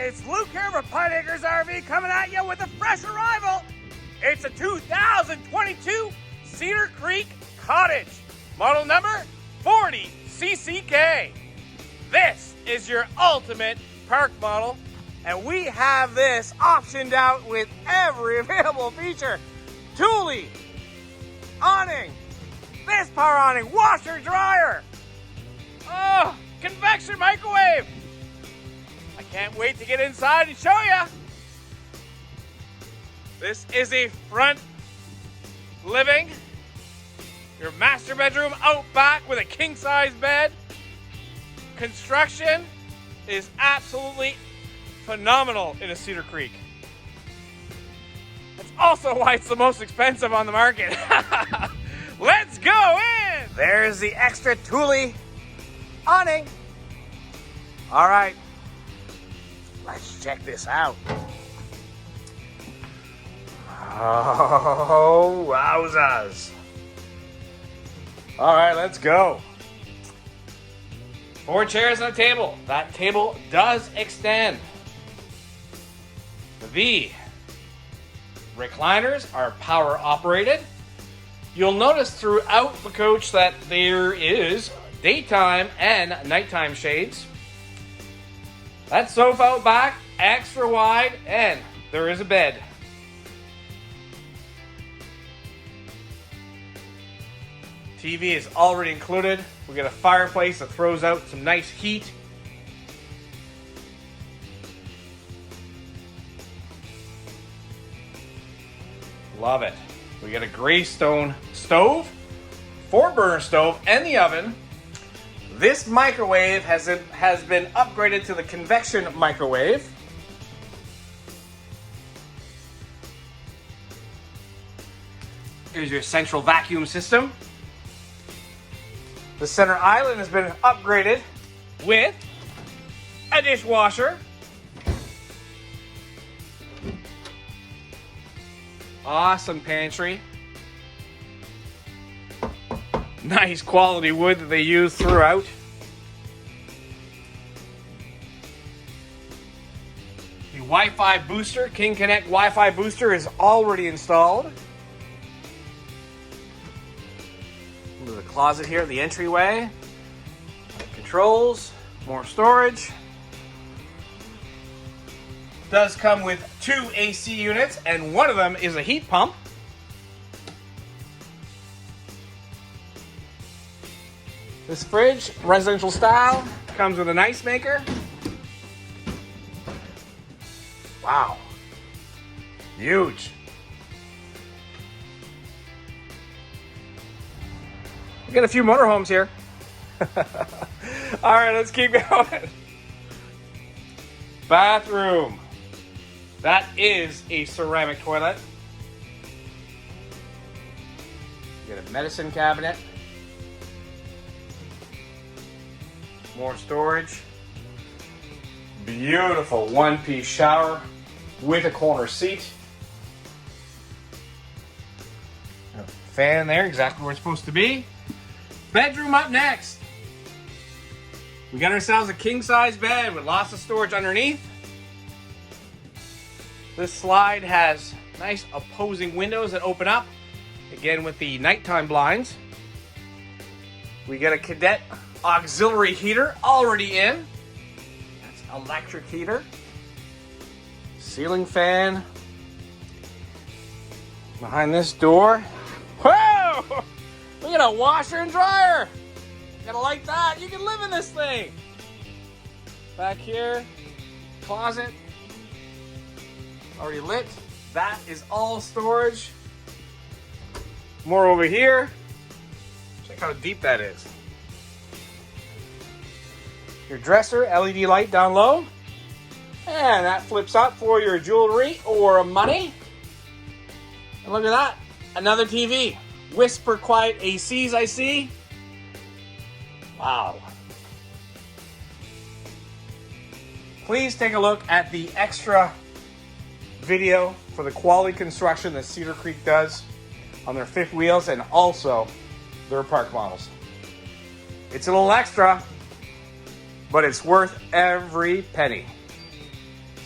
It's Luke here for Pine Acres RV coming at you with a fresh arrival. It's a 2022 Cedar Creek Cottage, model number 40CCK. This is your ultimate park model, and we have this optioned out with every available feature. Thule, awning, this power awning, washer, dryer, convection microwave. I can't wait to get inside and show you. This is a front living, your master bedroom out back with a king-size bed. Construction is absolutely phenomenal in a Cedar Creek. That's also why it's the most expensive on the market. Let's go in. There's the extra Thule awning. All right, let's check this out. Oh, wowzers. All right, let's go. 4 chairs and a table. That table does extend. The recliners are power operated. You'll notice throughout the coach that there is daytime and nighttime shades. That sofa out back, extra wide, and there is a bed. TV is already included. We got a fireplace that throws out some nice heat. Love it. We got a gray stone stove, 4-burner stove, and the oven. This microwave has been upgraded to the convection microwave. Here's your central vacuum system. The center island has been upgraded with a dishwasher. Awesome pantry. Nice quality wood that they use throughout. The Wi-Fi booster, King Connect Wi-Fi booster is already installed. There's a closet here at the entryway. Controls, more storage. Does come with 2 AC units, and one of them is a heat pump. This fridge, residential style, comes with an ice maker. Wow. Huge. We got a few motorhomes here. All right, let's keep going. Bathroom. That is a ceramic toilet. You got a medicine cabinet. More storage. Beautiful one-piece shower with a corner seat. Fan there, exactly where it's supposed to be. Bedroom up next. We got ourselves a king-size bed with lots of storage underneath. This slide has nice opposing windows that open up, again with the nighttime blinds. We got a cadet auxiliary heater already in. That's electric heater. Ceiling fan. Behind this door. Whoa! We got a washer and dryer. Gotta like that. You can live in this thing. Back here, closet. Already lit. That is all storage. More over here. Check how deep that is. Your dresser, LED light down low. And that flips up for your jewelry or money. And look at that. Another TV. Whisper quiet ACs I see. Wow. Please take a look at the extra video for the quality construction that Cedar Creek does on their fifth wheels and also their park models. It's a little extra, but it's worth every penny.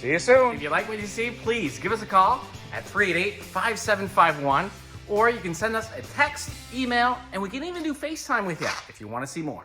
See you soon. If you like what you see, please give us a call at 388-5751, or you can send us a text, email, and we can even do FaceTime with you if you want to see more.